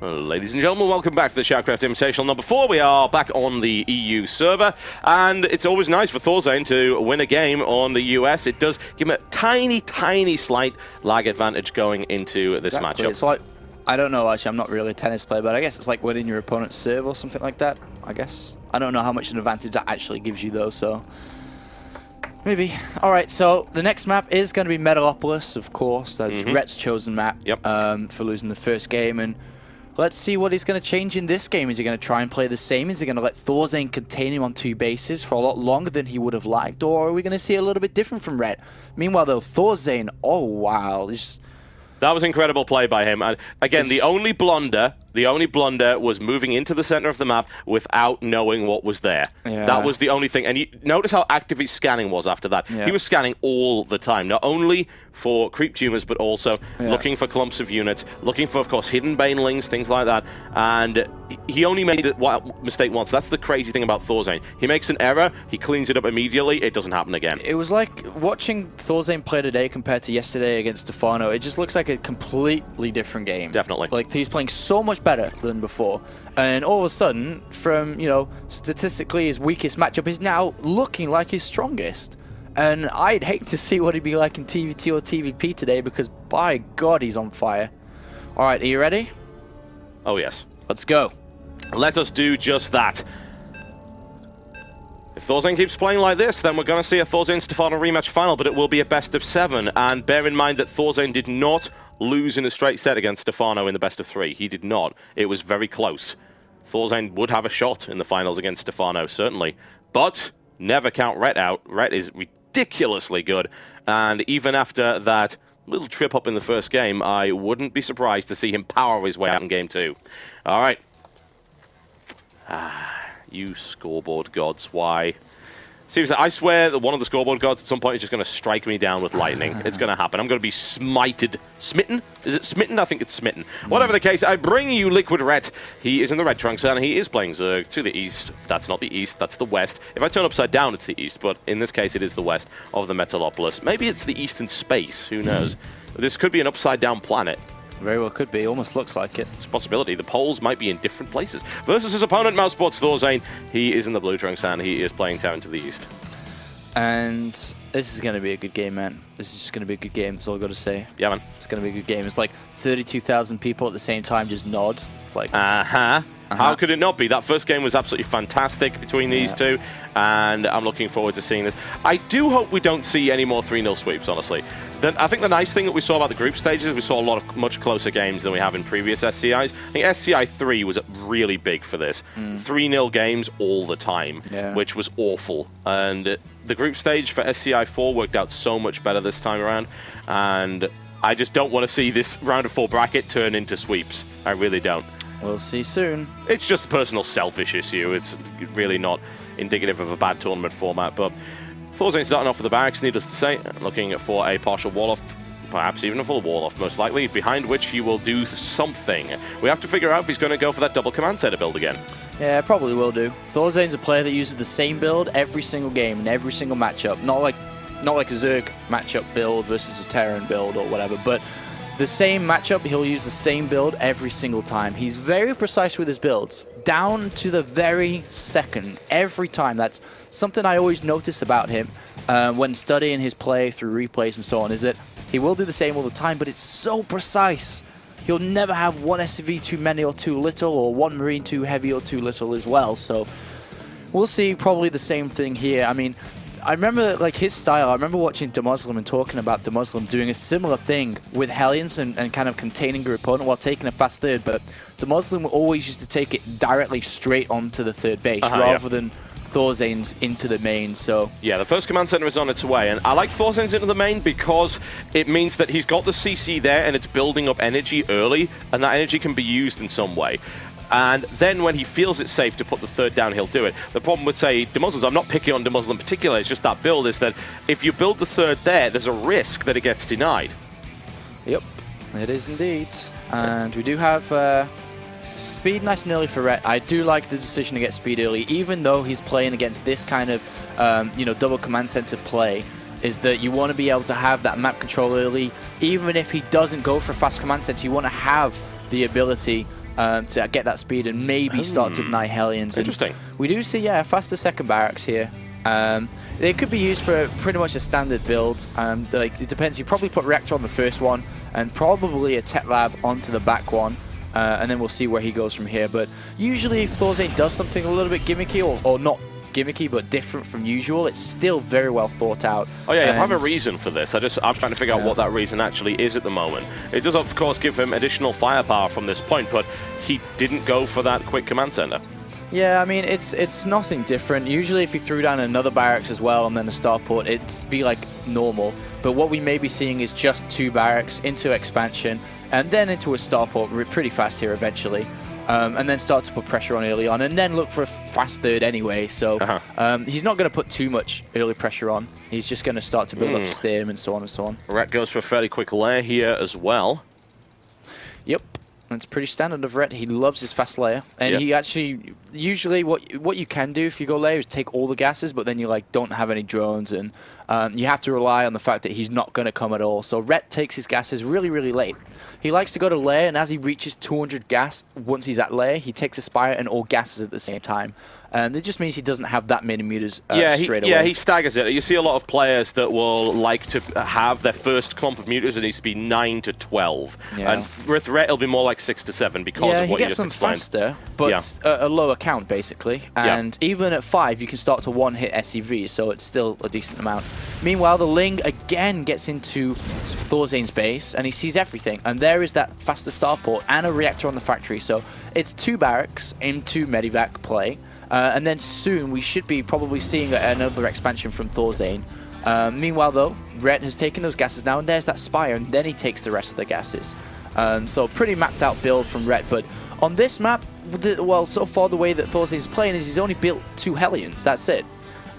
Ladies and gentlemen, welcome back to the SHOUTcraft Invitational number 4. We are back on the EU server, and it's always nice for ThorZaIN to win a game on the US. It does give him a tiny slight lag advantage going into this matchup. It's like, I don't know, actually, I'm not really a tennis player, but I guess it's like winning your opponent's serve or something like that, I guess. I don't know how much an advantage that actually gives you, though, so maybe. All right, so the next map is going to be Metalopolis, of course. That's Rhett's chosen map for losing the first game, and let's see what he's going to change in this game. Is he going to try and play the same? Is he going to let ThorZaIN contain him on 2 bases for a lot longer than he would have liked? Or are we going to see a little bit different from Rhett? Meanwhile, though, ThorZaIN, oh, wow. That was incredible play by him. And again, the only blunder was moving into the center of the map without knowing what was there. Yeah. That was the only thing. And you notice how active his scanning was after that. Yeah. He was scanning all the time, not only for creep tumors, but also looking for clumps of units, looking for, of course, hidden banelings, things like that. And he only made that mistake once. That's the crazy thing about ThorZaIN. He makes an error, he cleans it up immediately, it doesn't happen again. It was like watching ThorZaIN play today compared to yesterday against Stefano. It just looks like a completely different game. Definitely. Like, he's playing so much better than before. And all of a sudden, from, you know, statistically his weakest matchup is now looking like his strongest. And I'd hate to see what he'd be like in TVT or TVP today, because by God, he's on fire. All right, are you ready? Oh, yes. Let's go. Let us do just that. If ThorZaIN keeps playing like this, then we're going to see a ThorZaIN-Stefano rematch final, but it will be a best of 7. And bear in mind that ThorZaIN did not lose in a straight set against Stefano in the best of 3. He did not. It was very close. ThorZaIN would have a shot in the finals against Stefano, certainly. But never count Rhett out. Rhett is ridiculously good. And even after that little trip up in the first game, I wouldn't be surprised to see him power his way out in game 2. All right. You scoreboard gods, why? Seriously, I swear that one of the scoreboard gods at some point is just going to strike me down with lightning. It's going to happen. I'm going to be smited. Smitten? Is it smitten? I think it's smitten. Whatever the case, I bring you Liquid Rhett. He is in the red trunks, and he is playing Zerg to the east. That's not the east, that's the west. If I turn upside down, it's the east, but in this case, it is the west of the Metalopolis. Maybe it's the east in space. Who knows? This could be an upside-down planet. Very well could be. Almost looks like it. It's a possibility. The poles might be in different places. Versus his opponent, Mousesports ThorZaIN. He is in the blue trunks, and he is playing Terran to the east. And this is going to be a good game, man. This is just going to be a good game. That's all I've got to say. Yeah, man. It's going to be a good game. It's like 32,000 people at the same time just nod. It's like... How could it not be? That first game was absolutely fantastic between these two, and I'm looking forward to seeing this. I do hope we don't see any more 3-0 sweeps, honestly. I think the nice thing that we saw about the group stages is we saw a lot of much closer games than we have in previous SCIs. I think SCi3 was really big for this. 3-0 games all the time, which was awful. And the group stage for SCi4 worked out so much better this time around, and I just don't want to see this round of 4 bracket turn into sweeps. I really don't. We'll see soon. It's just a personal selfish issue. It's really not indicative of a bad tournament format, but ThorZaIN starting off with the barracks, needless to say, looking for a partial wall-off, perhaps even a full wall-off, most likely, behind which he will do something. We have to figure out if he's going to go for that double command center build again. Yeah, probably will do. ThorZaIN's a player that uses the same build every single game in every single matchup. Not like a Zerg matchup build versus a Terran build or whatever, but the same matchup, he'll use the same build every single time. He's very precise with his builds, down to the very second, every time. That's something I always noticed about him when studying his play through replays and so on, is that he will do the same all the time, but it's so precise. He'll never have one SCV too many or too little, or one Marine too heavy or too little as well. So we'll see probably the same thing here. I mean, I remember like his style. I remember watching DeMuslim and talking about DeMuslim doing a similar thing with Hellions and kind of containing your opponent while taking a fast third, but DeMuslim always used to take it directly straight onto the third base rather than ThorZaIN's into the main. So yeah, the first command center is on its way, and I like ThorZaIN's into the main because it means that he's got the CC there and it's building up energy early, and that energy can be used in some way. And then when he feels it's safe to put the third down, he'll do it. The problem with, say, DeMuslims, I'm not picking on DeMuslim in particular, it's just that build, is that if you build the third there's a risk that it gets denied. Yep, it is indeed. And we do have speed nice and early for Rhett. I do like the decision to get speed early, even though he's playing against this kind of, double command center play, is that you want to be able to have that map control early. Even if he doesn't go for fast command center, you want to have the ability to get that speed and maybe start to deny Hellions. Interesting. And we do see, yeah, a faster second barracks here. They could be used for pretty much a standard build. Like it depends. You probably put Reactor on the first one and probably a Tech Lab onto the back one. And then we'll see where he goes from here. But usually if ThorZaIN does something a little bit gimmicky or not gimmicky but different from usual, it's still very well thought out. Oh yeah, you have a reason for this. I'm trying to figure out what that reason actually is at the moment. It does of course give him additional firepower from this point, but he didn't go for that quick command center. Yeah, I mean, it's nothing different. Usually if you threw down another barracks as well and then a starport, it'd be like normal. But what we may be seeing is just 2 barracks into expansion and then into a starport pretty fast here eventually. And then start to put pressure on early on and then look for a fast third anyway. So he's not going to put too much early pressure on. He's just going to start to build up stim and so on and so on. Rhett goes for a fairly quick layer here as well. Yep. That's pretty standard of Rhett. He loves his fast layer. And he actually, usually what you can do if you go layer is take all the gases, but then you like don't have any drones and you have to rely on the fact that he's not going to come at all. So Rhett takes his gases really, really late. He likes to go to layer, and as he reaches 200 gas, once he's at layer, he takes a Spire and all gases at the same time. It just means he doesn't have that many mutas straight away. Yeah, he staggers it. You see a lot of players that will like to have their first clump of mutas, it needs to be 9 to 12. Yeah. And with Rhett, it'll be more like 6 to 7 because of what you just explained. He gets them faster, but a lower count, basically. And even at 5, you can start to one-hit SEV, so it's still a decent amount. Meanwhile, the Ling again gets into ThorZaIN's base, and he sees everything. And there is that faster starport and a reactor on the factory. So it's 2 barracks into Medivac play. And then soon we should be probably seeing another expansion from ThorZaIN. Meanwhile, though, Rhett has taken those gases now, and there's that Spire, and then he takes the rest of the gases. So pretty mapped out build from Rhett. But on this map, well, so far the way that ThorZaIN's playing is he's only built 2 Hellions. That's it.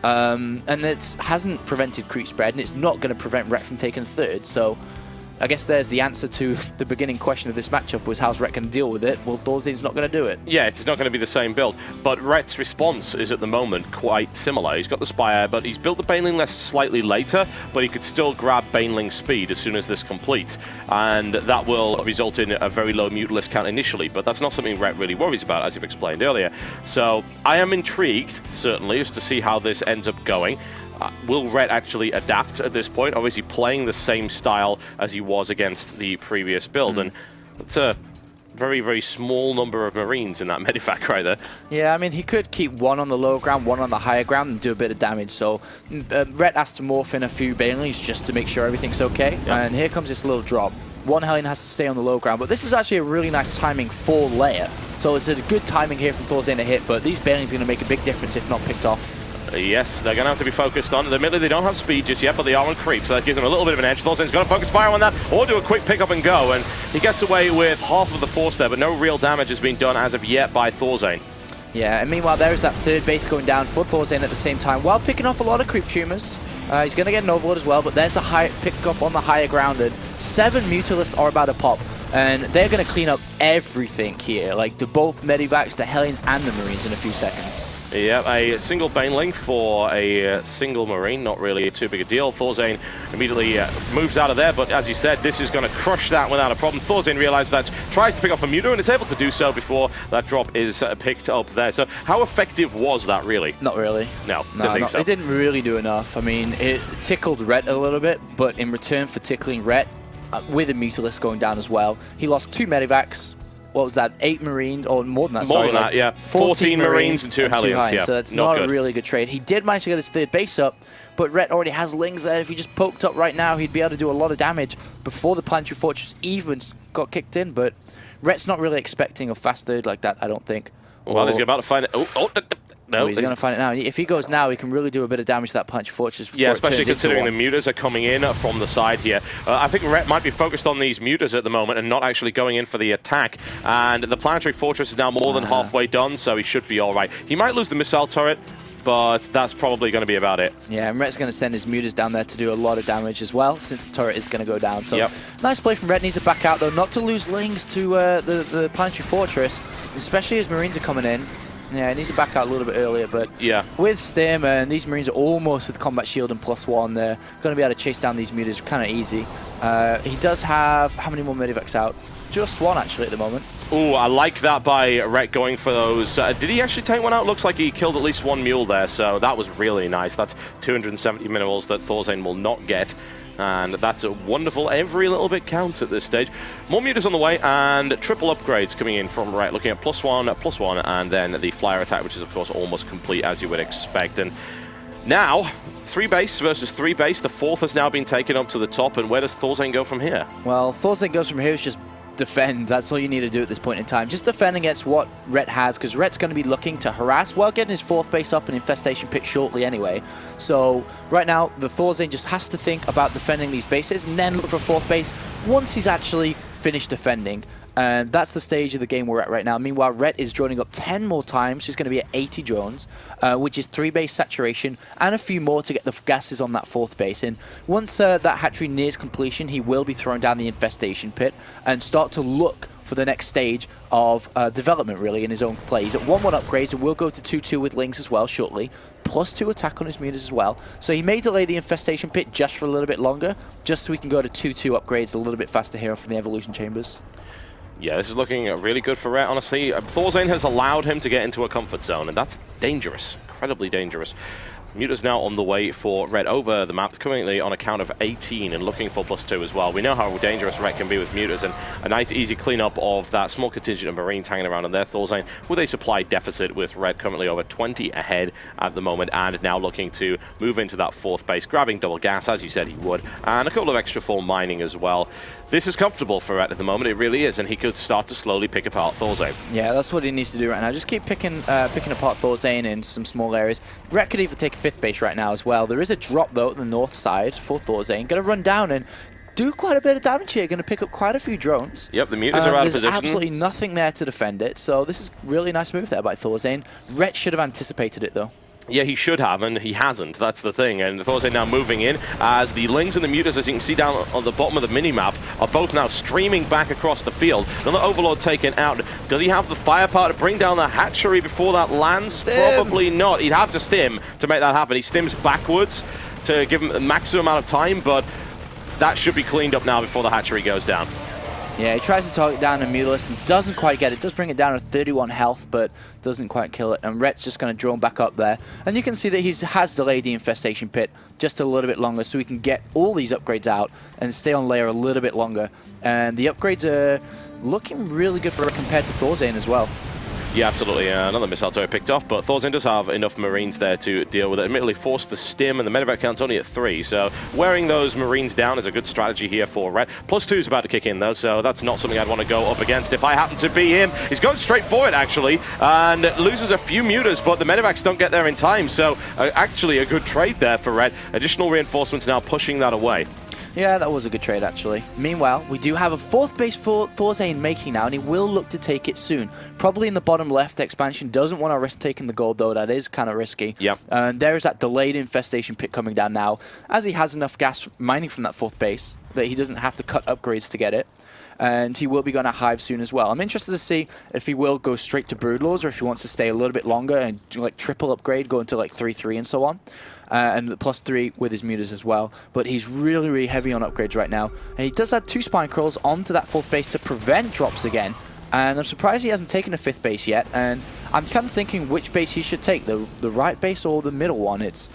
And it hasn't prevented creep spread, and it's not going to prevent Rhett from taking third. So I guess there's the answer to the beginning question of this matchup was how's Rhett going to deal with it? Well, ThorZaIN's not going to do it. Yeah, it's not going to be the same build. But Rhett's response is at the moment quite similar. He's got the Spire, but he's built the Baneling Nest slightly later, but he could still grab Baneling speed as soon as this completes. And that will result in a very low Mutalisk count initially, but that's not something Rhett really worries about, as you've explained earlier. So I am intrigued, certainly, as to see how this ends up going. Will Rhett actually adapt at this point? Obviously playing the same style as he was against the previous build, and it's a very, very small number of Marines in that Medivac right there. Yeah, I mean, he could keep 1 on the lower ground, 1 on the higher ground, and do a bit of damage. So Rhett has to morph in a few Banelings just to make sure everything's okay. And here comes this little drop. 1 Hellion has to stay on the low ground, but this is actually a really nice timing for layer. So it's a good timing here from ThorZaIN to hit, but these Banelings are going to make a big difference if not picked off. Yes, they're going to have to be focused on. Admittedly, they don't have speed just yet, but they are on creep, so that gives them a little bit of an edge. ThorZaIN's going to focus fire on that, or do a quick pick up and go, and he gets away with half of the force there, but no real damage has been done as of yet by ThorZaIN. Yeah, and meanwhile, there is that third base going down for ThorZaIN at the same time, while picking off a lot of creep tumors. He's going to get an overload as well, but there's the high pick up on the higher ground, and 7 Mutalisks are about to pop. And they're going to clean up everything here, like the both Medivacs, the Hellions, and the Marines in a few seconds. Yeah, a single Baneling for a single Marine, not really too big a deal. ThorZaIN immediately moves out of there, but as you said, this is going to crush that without a problem. ThorZaIN realizes that, tries to pick off a Muta, and is able to do so before that drop is picked up there. So how effective was that, really? Not really. No, didn't think so. It didn't really do enough. I mean, it tickled Rhett a little bit, but in return for tickling Rhett, with a Mutalisk going down as well, he lost 2 Medivacs. What was that? 8 Marines, or more than that, sorry. More than that, yeah. 14 Marines and 2 Hellions, yeah. So that's not a really good trade. He did manage to get his third base up, but Rhett already has Lings there. If he just poked up right now, he'd be able to do a lot of damage before the Planetary Fortress even got kicked in, but Rhett's not really expecting a fast third like that, I don't think. Well, he's about to find it. No, he's going to find it now. If he goes now, he can really do a bit of damage to that Planetary Fortress. Yeah, especially considering the Mutas are coming in from the side here. I think Rhett might be focused on these Mutas at the moment and not actually going in for the attack. And the Planetary Fortress is now more than halfway done, so he should be all right. He might lose the missile turret, but that's probably going to be about it. Yeah, and Rhett's going to send his Mutas down there to do a lot of damage as well, since the turret is going to go down. So nice play from Rhett. Needs to back out, though, not to lose Lings to the Planetary Fortress, especially as Marines are coming in. Yeah, he needs to back out a little bit earlier, but with Stim, and these Marines are almost with Combat Shield and +1, they're going to be able to chase down these Mutas kind of easy. He does have, how many more Medivacs out? Just 1, actually, at the moment. Ooh, I like that by Rhett going for those. Did he actually take one out? Looks like he killed at least one mule there, so that was really nice. That's 270 minerals that ThorZaIN will not get. And that's wonderful. Every little bit counts at this stage. More mutas on the way, and triple upgrades coming in from Rhett, looking at +1, and then the flyer attack, which is, of course, almost complete, as you would expect. And now, 3 base versus 3 base. The 4th has now been taken up to the top, and where does ThorZaIN go from here? Well, ThorZaIN goes from here is just defend. That's all you need to do at this point in time. Just defend against what Rhett has, because Rhett's going to be looking to harass while getting his 4th base up and infestation pit shortly anyway. So right now, the ThorZaIN just has to think about defending these bases and then look for a 4th base once he's actually finished defending. And that's the stage of the game we're at right now. Meanwhile, Rhett is droning up 10 more times. She's going to be at 80 drones, which is 3 base saturation, and a few more to get the gases on that 4th base. And once that hatchery nears completion, he will be throwing down the infestation pit and start to look for the next stage of development, really, in his own play. He's at 1-1 upgrades, and will go to 2-2 with Lings as well shortly, +2 attack on his mutas as well. So he may delay the infestation pit just for a little bit longer, just so we can go to 2-2 upgrades a little bit faster here from the evolution chambers. Yeah, this is looking really good for Rhett, honestly. ThorZaIN has allowed him to get into a comfort zone, and that's dangerous, incredibly dangerous. Mutas now on the way for Rhett over the map, currently on a count of 18 and looking for +2 as well. We know how dangerous Rhett can be with mutas, and a nice easy cleanup of that small contingent of Marines hanging around in there. ThorZaIN with a supply deficit, with Rhett currently over 20 ahead at the moment, and now looking to move into that 4th base, grabbing double gas, as you said he would, and a couple of extra full mining as well. This is comfortable for Rhett at the moment, it really is, and he could start to slowly pick apart ThorZaIN. Yeah, that's what he needs to do right now. Just keep picking apart ThorZaIN in some small areas. Rhett could even take a 5th base right now as well. There is a drop, though, at the north side for ThorZaIN. Going to run down and do quite a bit of damage here. Going to pick up quite a few drones. Yep, the mutas are out of position. There's absolutely nothing there to defend it, so this is really nice move there by ThorZaIN. Rhett should have anticipated it, though. Yeah, he should have, and he hasn't. That's the thing. And ThorZaIN now moving in as the Lings and the mutas, as you can see down on the bottom of the mini-map, are both now streaming back across the field. Another Overlord taken out. Does he have the firepower to bring down the hatchery before that lands? Stim. Probably not. He'd have to stim to make that happen. He stims backwards to give him the maximum amount of time, but that should be cleaned up now before the hatchery goes down. Yeah, he tries to target down a Mulus and doesn't quite get it. Does bring it down to 31 health, but doesn't quite kill it. And Rhett's just going to drone back up there. And you can see that he has delayed the infestation pit just a little bit longer, so we can get all these upgrades out and stay on layer a little bit longer. And the upgrades are looking really good for Rhett compared to ThorZaIN as well. Yeah, absolutely. Another missile turret picked off, but ThorZaIN does have enough Marines there to deal with it. Admittedly forced to stim, and the medevac count's only at 3, so wearing those Marines down is a good strategy here for Rhett. +2 is about to kick in, though, so that's not something I'd want to go up against if I happen to be him. He's going straight for it, actually, and loses a few mutas, but the medevacs don't get there in time, so actually a good trade there for Rhett. Additional reinforcements now pushing that away. Yeah, that was a good trade, actually. Meanwhile, we do have a 4th base for ThorZaIN making now, and he will look to take it soon. Probably in the bottom left. Expansion doesn't want to risk taking the gold, though. That is kind of risky. Yep. And there is that delayed infestation pit coming down now, as he has enough gas mining from that 4th base that he doesn't have to cut upgrades to get it. And he will be going to Hive soon as well. I'm interested to see if he will go straight to Broodlords or if he wants to stay a little bit longer and do like triple upgrade, go into like 3-3 and so on. And +3 with his mutas as well. But he's really, really heavy on upgrades right now. And he does add 2 spine crawls onto that 4th base to prevent drops again. And I'm surprised he hasn't taken a 5th base yet. And I'm kind of thinking which base he should take, the right base or the middle one. It's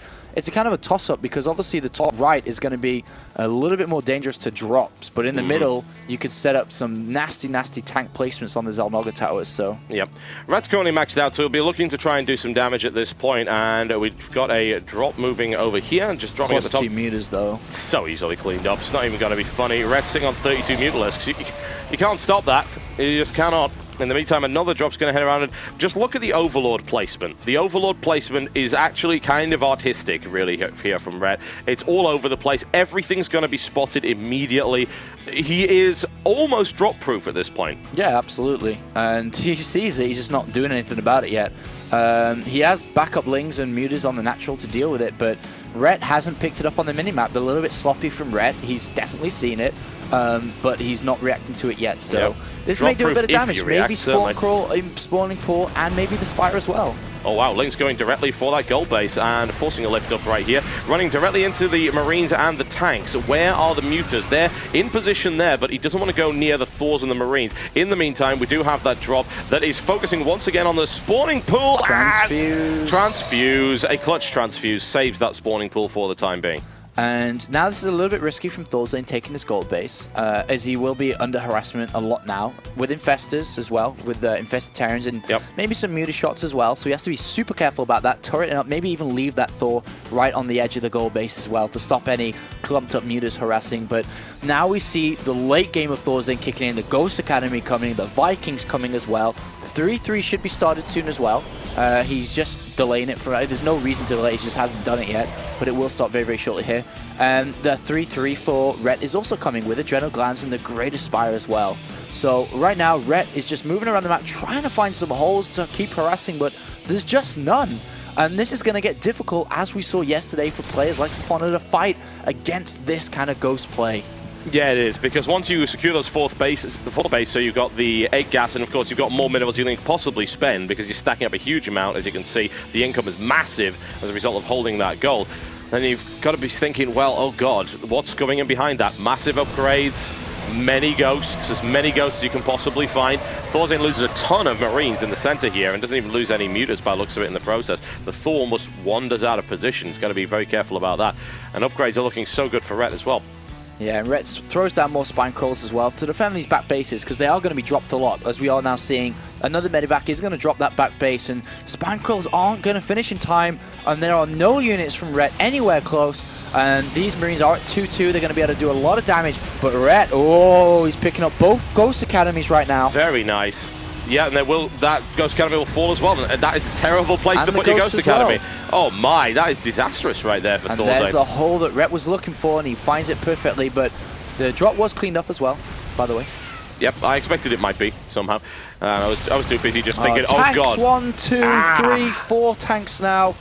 a kind of a toss-up because obviously the top right is going to be a little bit more dangerous to drops, but in the middle you could set up some nasty, nasty tank placements on the Xel'Naga towers. So yep, Rhett's currently maxed out, so he'll be looking to try and do some damage at this point, and we've got a drop moving over here and just dropping at the top. +2 mutas though. So easily cleaned up. It's not even going to be funny. Rhett's sitting on 32 mutalisks. You can't stop that. You just cannot. In the meantime, another drop's going to head around. And just look at the Overlord placement. The Overlord placement is actually kind of artistic, really, here from Rhett. It's all over the place. Everything's going to be spotted immediately. He is almost drop-proof at this point. Yeah, absolutely. And he sees it. He's just not doing anything about it yet. He has backup Lings and mutas on the natural to deal with it, but Rhett hasn't picked it up on the minimap. A little bit sloppy from Rhett. He's definitely seen it. but he's not reacting to it yet. So Yep. this may do a bit of damage. Maybe react, spawn crawl, spawning pool, and maybe the Spire as well. Oh wow, Link's going directly for that gold base and forcing a lift up right here. Running directly into the Marines and the tanks. Where are the Mutas? They're in position there, but he doesn't want to go near the Thors and the Marines. In the meantime, we do have that drop that is focusing once again on the spawning pool. Transfuse. Transfuse. A clutch transfuse saves that spawning pool for the time being. And now this is a little bit risky from ThorZaIN taking this gold base, as he will be under harassment a lot now, with Infestors as well, with the Infested Terrans, and maybe some Muta shots as well, so he has to be super careful about that, turreting up, maybe even leave that Thor right on the edge of the gold base as well to stop any clumped up Mutas harassing. But now we see the late game of ThorZaIN kicking in, the Ghost Academy coming, the Vikings coming as well. 3-3 should be started soon as well. He's just delaying it for, there's no reason to delay, he just hasn't done it yet, but it will start very, very shortly here. And the 3-3 for Rhett is also coming with Adrenal Glands and the Great Aspire as well. So right now, Rhett is just moving around the map, trying to find some holes to keep harassing, but there's just none. And this is going to get difficult, as we saw yesterday, for players like SCi4 to fight against this kind of ghost play. Yeah, it is, because once you secure those fourth base, so you've got the 8 gas, and of course you've got more minerals you can possibly spend, because you're stacking up a huge amount. As you can see, the income is massive as a result of holding that gold. Then you've got to be thinking, well, oh god, what's going in behind that? Massive upgrades, many ghosts, as many ghosts as you can possibly find. ThorZaIN loses a ton of Marines in the center here and doesn't even lose any Mutas by the looks of it in the process. The Thor almost wanders out of position. He's got to be very careful about that. And upgrades are looking so good for Rhett as well. Yeah, and Rhett throws down more spine crawls as well to defend these back bases, because they are going to be dropped a lot, as we are now seeing. Another Medivac is going to drop that back base, and spine crawls aren't going to finish in time, and there are no units from Rhett anywhere close, and these Marines are at 2-2. They're going to be able to do a lot of damage, but Rhett, oh, he's picking up both Ghost Academies right now. Very nice. Yeah, and that Ghost Academy will fall as well, and that is a terrible place and to put your Ghost Academy. Well. Oh my, that is disastrous right there for ThorZaIN. And there's the hole that Rhett was looking for, and he finds it perfectly, but the drop was cleaned up as well, by the way. Yep, I expected it might be somehow. I was too busy just thinking, tanks, oh god. 1, 2, 3, 4 tanks now.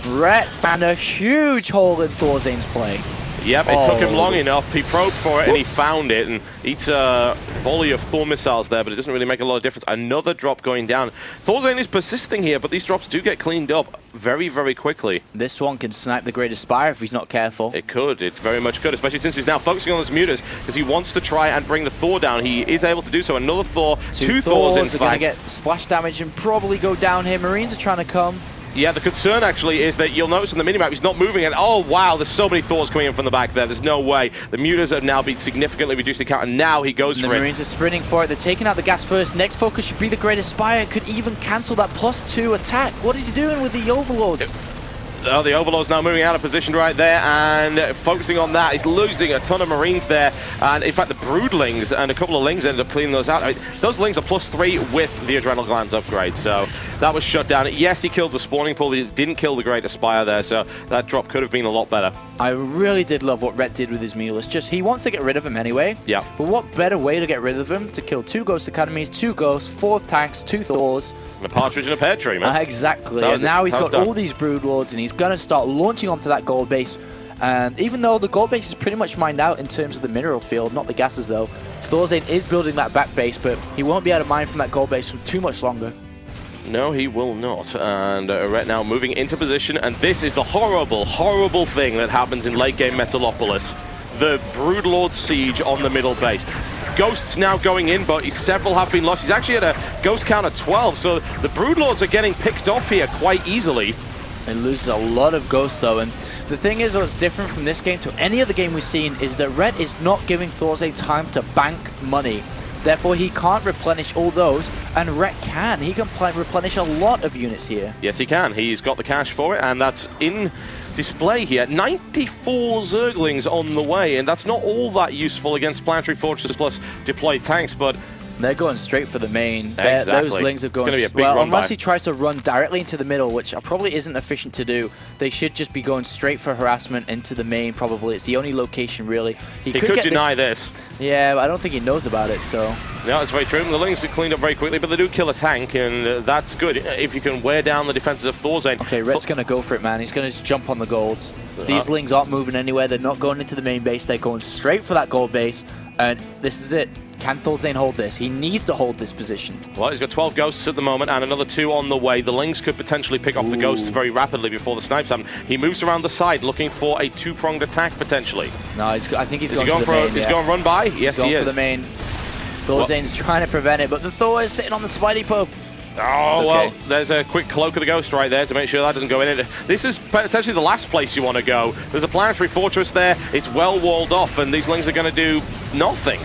Rhett found a huge hole in ThorZaIN's play. Yep, it took him long enough. He probed for it and he found it, and eats a volley of Thor missiles there, but it doesn't really make a lot of difference. Another drop going down. ThorZaIN is persisting here, but these drops do get cleaned up very, very quickly. This one can snipe the Great Aspire if he's not careful. It could. It very much could, especially since he's now focusing on those Mutas, because he wants to try and bring the Thor down. He is able to do so. Another Thor, two Thors in fact. Are going to get splash damage and probably go down here. Marines are trying to come. Yeah, the concern actually is that you'll notice on the minimap he's not moving, and oh wow, there's so many Thors coming in from the back there. There's no way. The Mutas have now been significantly reduced the count, and now he goes for it. The Marines are sprinting for it. They're taking out the gas first. Next focus should be the Great Aspire. Could even cancel that +2 attack. What is he doing with the Overlords? Oh, the Overlord's now moving out of position right there and focusing on that. He's losing a ton of Marines there. And in fact, the Broodlings and a couple of Lings ended up cleaning those out. I mean, those Lings are +3 with the Adrenal Glands upgrade. So that was shut down. Yes, he killed the spawning pool. He didn't kill the Great Aspire there. So that drop could have been a lot better. I really did love what Rhett did with his mule. It's just he wants to get rid of him anyway. Yeah. But what better way to get rid of him? To kill 2 Ghost Academies, 2 Ghosts, 4 tanks, 2 Thors. And a partridge in a pear tree, man. Exactly. And now he's got all these Broodlords, and he's going to start launching onto that gold base. And even though the gold base is pretty much mined out in terms of the mineral field, not the gases though, ThorZaIN is building that back base, but he won't be able to mine from that gold base for too much longer. No, he will not. And right now moving into position, and this is the horrible, horrible thing that happens in late game Metalopolis. The Broodlord siege on the middle base. Ghosts now going in, but several have been lost. He's actually at a ghost count of 12, so the Broodlords are getting picked off here quite easily. It loses a lot of ghosts though, and the thing is what's different from this game to any other game we've seen is that Rhett is not giving ThorZaIN time to bank money. Therefore, he can't replenish all those, and Rhett can. He can replenish a lot of units here. Yes, he can. He's got the cash for it, and that's in display here. 94 Zerglings on the way, and that's not all that useful against Planetary Fortresses plus deployed tanks, but they're going straight for the main. Exactly. Those Lings are going it's gonna be a big run unless by. he tries to run directly into the middle, which probably isn't efficient to do. They should just be going straight for harassment into the main, probably. It's the only location, really. He could deny this. Yeah, but I don't think he knows about it, so. No, that's very true. The Lings are cleaned up very quickly, but they do kill a tank, and that's good if you can wear down the defenses of ThorZaIN. Okay, Rhett's going to go for it, man. He's going to jump on the golds. These Lings aren't moving anywhere. They're not going into the main base. They're going straight for that gold base. And this is it. Can ThorZaIN hold this? He needs to hold this position. Well, he's got 12 ghosts at the moment and another 2 on the way. The Lings could potentially pick off the ghosts very rapidly before the snipes happen. He moves around the side looking for a 2-pronged attack potentially. No, I think he's going to the main. He's going run by? Yes, he is. He's going for the main. ThorZaIN's trying to prevent it, but the Thor is sitting on the Spidey Pope. Oh, okay. well, there's a quick cloak of the ghost right there to make sure that doesn't go in it. This is potentially the last place you want to go. There's a planetary fortress there. It's well walled off, and these Lings are going to do nothing.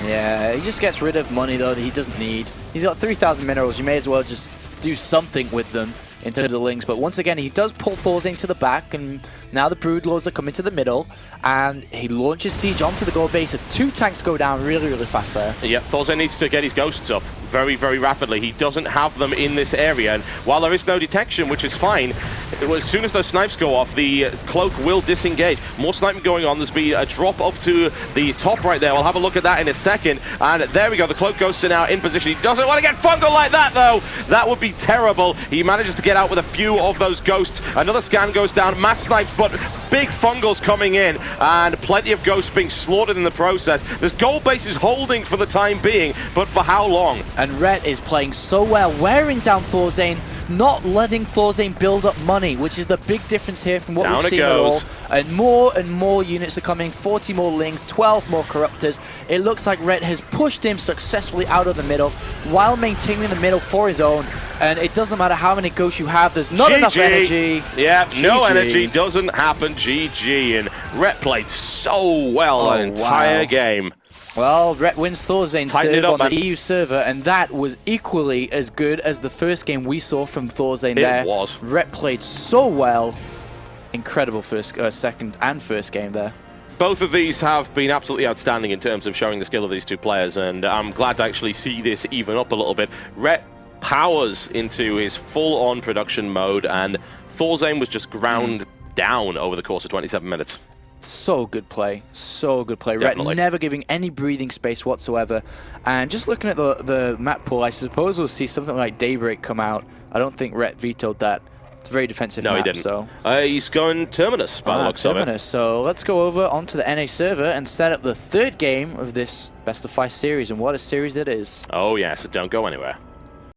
Yeah, he just gets rid of money, though, that he doesn't need. He's got 3,000 minerals. You may as well just do something with them in terms of Lings. But once again, he does pull ThorZaIN to the back, and now the Broodlords are coming to the middle, and he launches Siege onto the gold base. 2 tanks go down really, really fast there. Yeah, ThorZaIN needs to get his ghosts up very, very rapidly. He doesn't have them in this area, and while there is no detection, which is fine, as soon as those snipes go off, the cloak will disengage. More sniping going on. There's been a drop up to the top right there. We'll have a look at that in a second, and there we go. The cloak ghosts are now in position. He doesn't want to get fungal like that, though. That would be terrible. He manages to get out with a few of those ghosts. Another scan goes down. Mass snipes, but big fungals coming in, and plenty of ghosts being slaughtered in the process. This gold base is holding for the time being, but for how long? And Rhett is playing so well, wearing down ThorZaIN, not letting ThorZaIN build up money, which is the big difference here from what we've seen at all. And more units are coming, 40 more Lings, 12 more Corruptors. It looks like Rhett has pushed him successfully out of the middle while maintaining the middle for his own. And it doesn't matter how many ghosts you have, there's not enough energy. Yeah, no energy doesn't happen. GG. And Rhett played so well the entire game. Well, Rhett wins ThorZaIN serve on the EU server, and that was equally as good as the first game we saw from ThorZaIN there. It was. Rhett played so well. Incredible second and first game there. Both of these have been absolutely outstanding in terms of showing the skill of these 2 players, and I'm glad to actually see this even up a little bit. Rhett powers into his full-on production mode, and ThorZaIN was just ground down over the course of 27 minutes. So good play. So good play. Definitely. Rhett never giving any breathing space whatsoever. And just looking at the map pool, I suppose we'll see something like Daybreak come out. I don't think Rhett vetoed that. It's a very defensive map. No, he didn't. So. He's going Terminus by the looks of it. So let's go over onto the NA server and set up the 3rd game of this Best of 5 series. And what a series that is. Oh, yes. Don't go anywhere.